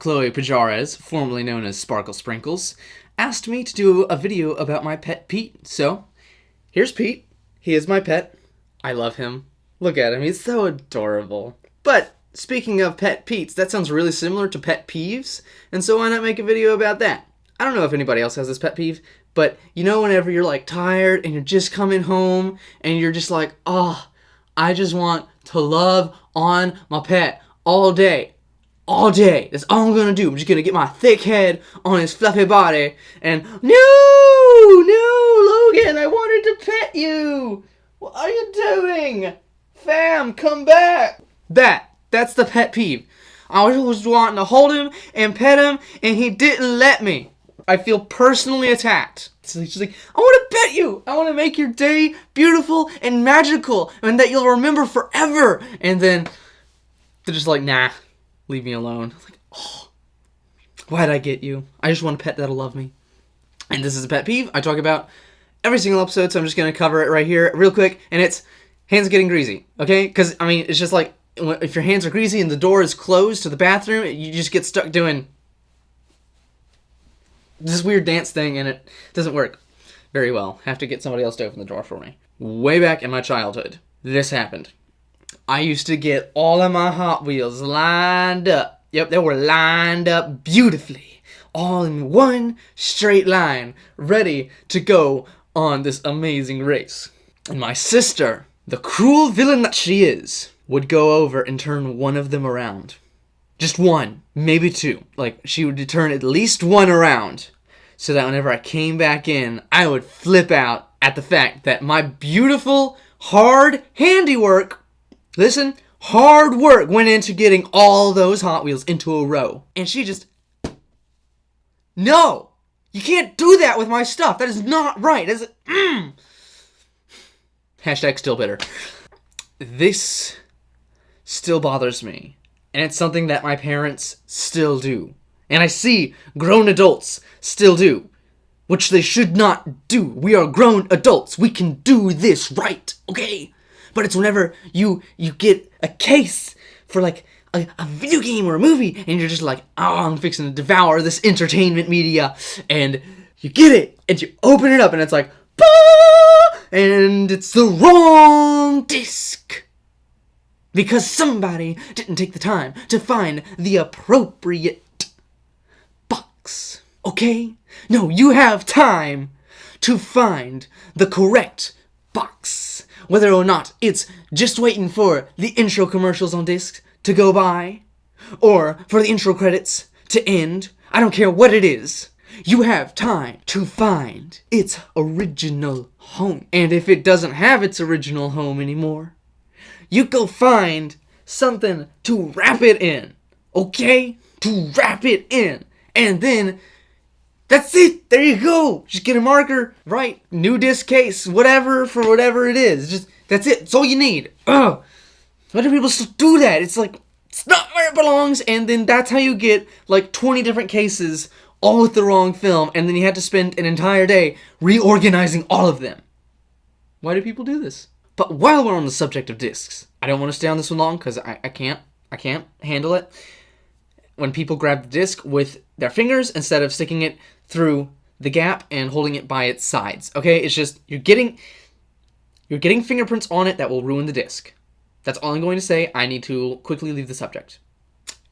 Chloe Pajares, formerly known as Sparkle Sprinkles, asked me to do a video about my pet Pete. So, here's Pete. He is my pet. I love him. Look at him. He's so adorable. But, speaking of pet Petes, that sounds really similar to pet peeves, and so why not make a video about that? I don't know if anybody else has this pet peeve, but you know whenever you're like tired and you're just coming home and you're just like, oh, I just want to love on my pet all day. All day. That's all I'm gonna do. I'm just gonna get my thick head on his fluffy body and, no, Logan, I wanted to pet you. What are you doing? Fam, come back. That's the pet peeve. I was wanting to hold him and pet him and he didn't let me. I feel personally attacked. So he's just like, I want to pet you. I want to make your day beautiful and magical and that you'll remember forever. And then they're just like, nah, leave me alone. Like, oh, why'd I get you? I just want a pet that'll love me. And this is a pet peeve I talk about every single episode, so I'm just going to cover it right here real quick. And it's hands getting greasy, okay? Because, I mean, it's just like, if your hands are greasy and the door is closed to the bathroom, you just get stuck doing this weird dance thing, and it doesn't work very well. Have to get somebody else to open the door for me. Way back in my childhood, this happened. I used to get all of my Hot Wheels lined up. Yep, they were lined up beautifully. All in one straight line, ready to go on this amazing race. And my sister, the cruel villain that she is, would go over and turn one of them around. Just one, maybe two. Like, she would turn at least one around so that whenever I came back in, I would flip out at the fact that my beautiful, hard handiwork, listen, hard work went into getting all those Hot Wheels into a row. And she just, no, you can't do that with my stuff. That is not right. That's, Hashtag still bitter. This still bothers me. And it's something that my parents still do. And I see grown adults still do. Which they should not do. We are grown adults. We can do this right, okay? But it's whenever you get a case for like a video game or a movie, and you're just like, oh, I'm fixing to devour this entertainment media. And you get it, and you open it up, and it's like, bah! And it's the wrong disc. Because somebody didn't take the time to find the appropriate box. Okay? No, you have time to find the correct box. Whether or not it's just waiting for the intro commercials on disc to go by, or for the intro credits to end. I don't care what it is. You have time to find its original home. And if it doesn't have its original home anymore, you go find something to wrap it in, okay? To wrap it in. And then, that's it. There you go. Just get a marker, write new disc case, whatever, for whatever it is. Just, that's it. That's all you need. Ugh. Why do people still do that? It's like, it's not where it belongs. And then that's how you get like 20 different cases, all with the wrong film. And then you have to spend an entire day reorganizing all of them. Why do people do this? But while we're on the subject of discs, I don't want to stay on this one long because I can't handle it. When people grab the disc with their fingers instead of sticking it through the gap and holding it by its sides. Okay, it's just you're getting fingerprints on it that will ruin the disc. That's all I'm going to say. I need to quickly leave the subject.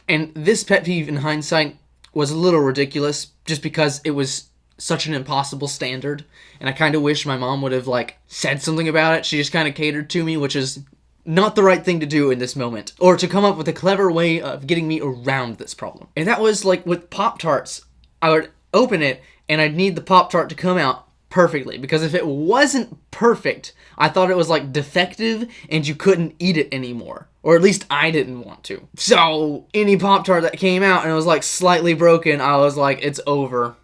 And this pet peeve in hindsight was a little ridiculous just because it was such an impossible standard, and I kind of wish my mom would have like said something about it. She just kind of catered to me, which is not the right thing to do in this moment, or to come up with a clever way of getting me around this problem. And that was like with Pop-Tarts. I would open it and I'd need the Pop-Tart to come out perfectly, because if it wasn't perfect, I thought it was like defective and you couldn't eat it anymore, or at least I didn't want to. So any Pop-Tart that came out and it was like slightly broken, I was like, it's over.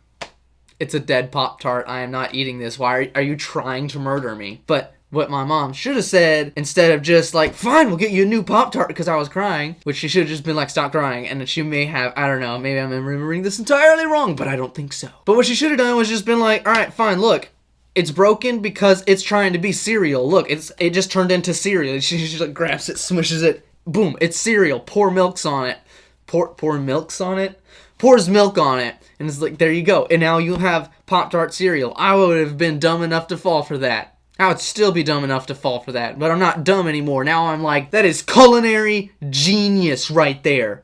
It's a dead Pop-Tart. I am not eating this. Why are you trying to murder me? But what my mom should have said, instead of just like, fine, we'll get you a new Pop-Tart because I was crying, which she should have just been like, stop crying. And she may have, I don't know, maybe I'm remembering this entirely wrong, but I don't think so. But what she should have done was just been like, all right, fine, look, it's broken because it's trying to be cereal. Look, it just turned into cereal. She just like grabs it, smushes it, boom, it's cereal. Pour milks on it. pour milks on it. Pours milk on it, and it's like, there you go. And now you have Pop-Tart cereal. I would have been dumb enough to fall for that. I would still be dumb enough to fall for that, but I'm not dumb anymore. Now I'm like, that is culinary genius right there.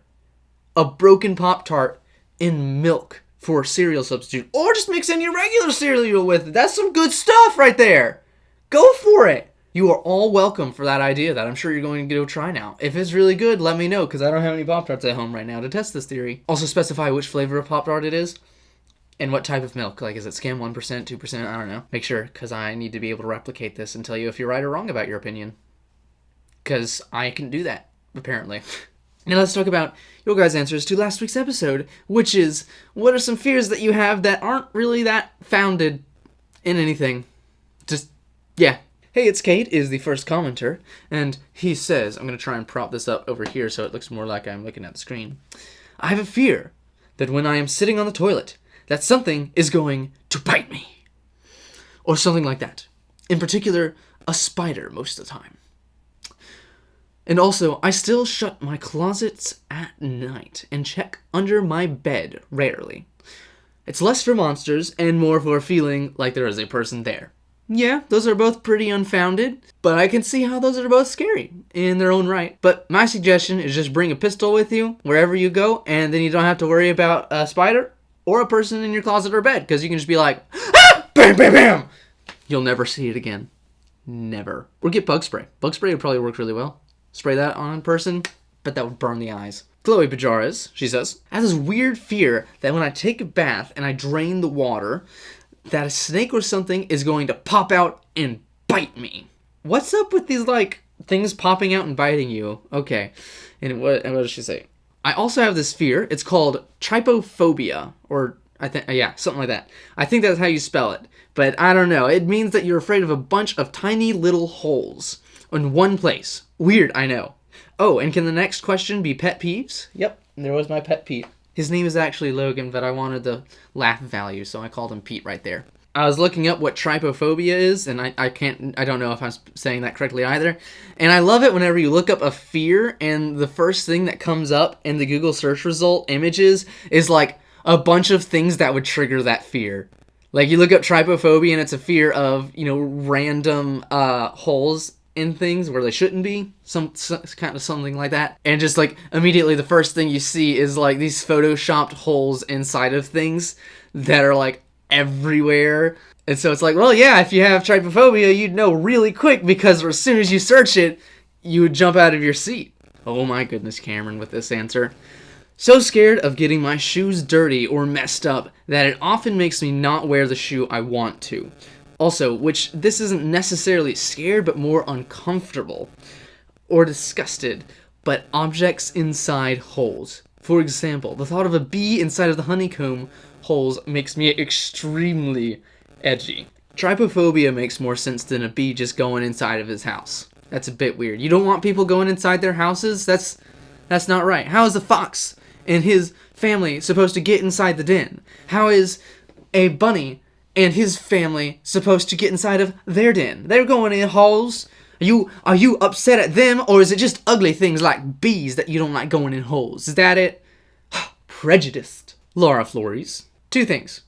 A broken Pop-Tart in milk for a cereal substitute. Or just mix in your regular cereal with it. That's some good stuff right there. Go for it. You are all welcome for that idea that I'm sure you're going to go try now. If it's really good, let me know, because I don't have any Pop-Tarts at home right now to test this theory. Also specify which flavor of Pop-Tart it is and what type of milk. Like, is it skim 1%, 2%? I don't know. Make sure, because I need to be able to replicate this and tell you if you're right or wrong about your opinion. Because I can do that, apparently. Now let's talk about your guys' answers to last week's episode, which is, what are some fears that you have that aren't really that founded in anything? Just, yeah. Hey, it's Kate is the first commenter, and he says, I'm going to try and prop this up over here so it looks more like I'm looking at the screen. I have a fear that when I am sitting on the toilet, that something is going to bite me. Or something like that. In particular, a spider most of the time. And also, I still shut my closets at night and check under my bed rarely. It's less for monsters and more for feeling like there is a person there. Yeah, those are both pretty unfounded, but I can see how those are both scary in their own right. But my suggestion is just bring a pistol with you wherever you go, and then you don't have to worry about a spider or a person in your closet or bed, because you can just be like, ah! Bam, bam, bam! You'll never see it again. Never. Or get bug spray. Bug spray would probably work really well. Spray that on a person, but that would burn the eyes. Chloe Pajares, she says, I have this weird fear that when I take a bath and I drain the water, that a snake or something is going to pop out and bite me. What's up with these, like, things popping out and biting you? Okay. And what does she say? I also have this fear. It's called trypophobia, or I think, yeah, something like that. I think that's how you spell it, but I don't know. It means that you're afraid of a bunch of tiny little holes in one place. Weird, I know. Oh, and can the next question be pet peeves? Yep, there was my pet peeve. His name is actually Logan, but I wanted the laugh value, so I called him Pete right there. I was looking up what trypophobia is, and I don't know if I'm saying that correctly either. And I love it whenever you look up a fear, and the first thing that comes up in the Google search result images is like a bunch of things that would trigger that fear. Like, you look up trypophobia, and it's a fear of, random holes in things where they shouldn't be, some kind of something like that, and just like immediately the first thing you see is like these photoshopped holes inside of things that are like everywhere. And so it's like, well, yeah, if you have trypophobia, you'd know really quick, because as soon as you search it, you would jump out of your seat. Oh my goodness, Cameron, with this answer. So scared of getting my shoes dirty or messed up that it often makes me not wear the shoe I want to. Also, which this isn't necessarily scared, but more uncomfortable or disgusted, but objects inside holes. For example, the thought of a bee inside of the honeycomb holes makes me extremely edgy. Trypophobia makes more sense than a bee just going inside of his house. That's a bit weird. You don't want people going inside their houses? That's not right. How is a fox and his family supposed to get inside the den? How is a bunny and his family supposed to get inside of their den? They're going in holes. Are you upset at them, or is it just ugly things like bees that you don't like going in holes? Is that it? Prejudiced. Laura Flores. 2 things.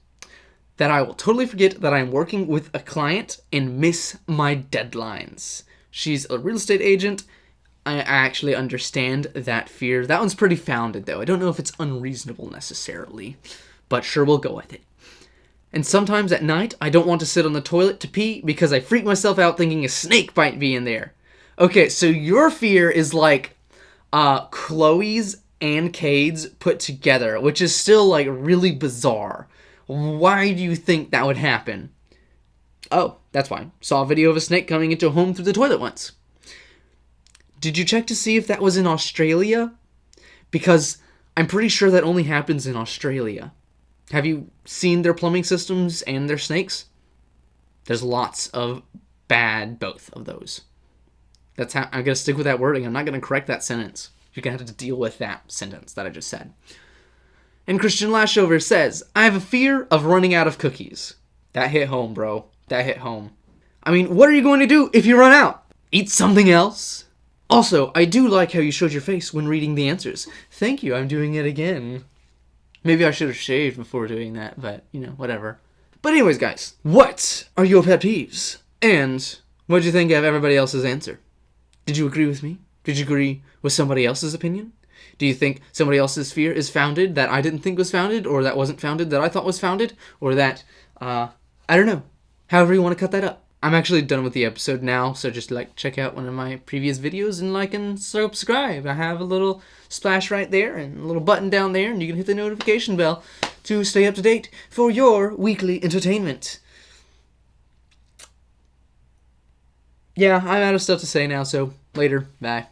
That I will totally forget that I'm working with a client and miss my deadlines. She's a real estate agent. I actually understand that fear. That one's pretty founded, though. I don't know if it's unreasonable necessarily, but sure, we'll go with it. And sometimes at night, I don't want to sit on the toilet to pee because I freak myself out thinking a snake might be in there. Okay, so your fear is like Chloe's and Cade's put together, which is still like really bizarre. Why do you think that would happen? Oh, that's fine. Saw a video of a snake coming into a home through the toilet once. Did you check to see if that was in Australia? Because I'm pretty sure that only happens in Australia. Have you seen their plumbing systems and their snakes? There's lots of bad both of those. That's how I'm going to stick with that wording. I'm not going to correct that sentence. You're going to have to deal with that sentence that I just said. And Christian Lashover says, I have a fear of running out of cookies. That hit home, bro. That hit home. I mean, what are you going to do if you run out? Eat something else? Also, I do like how you showed your face when reading the answers. Thank you, I'm doing it again. Maybe I should have shaved before doing that, but, whatever. But anyways, guys, what are your pet peeves? And what did you think of everybody else's answer? Did you agree with me? Did you agree with somebody else's opinion? Do you think somebody else's fear is founded that I didn't think was founded, or that wasn't founded that I thought was founded, or that, I don't know. However you want to cut that up. I'm actually done with the episode now, so just check out one of my previous videos and like and subscribe. I have a little splash right there and a little button down there, and you can hit the notification bell to stay up to date for your weekly entertainment. Yeah, I'm out of stuff to say now, so later. Bye.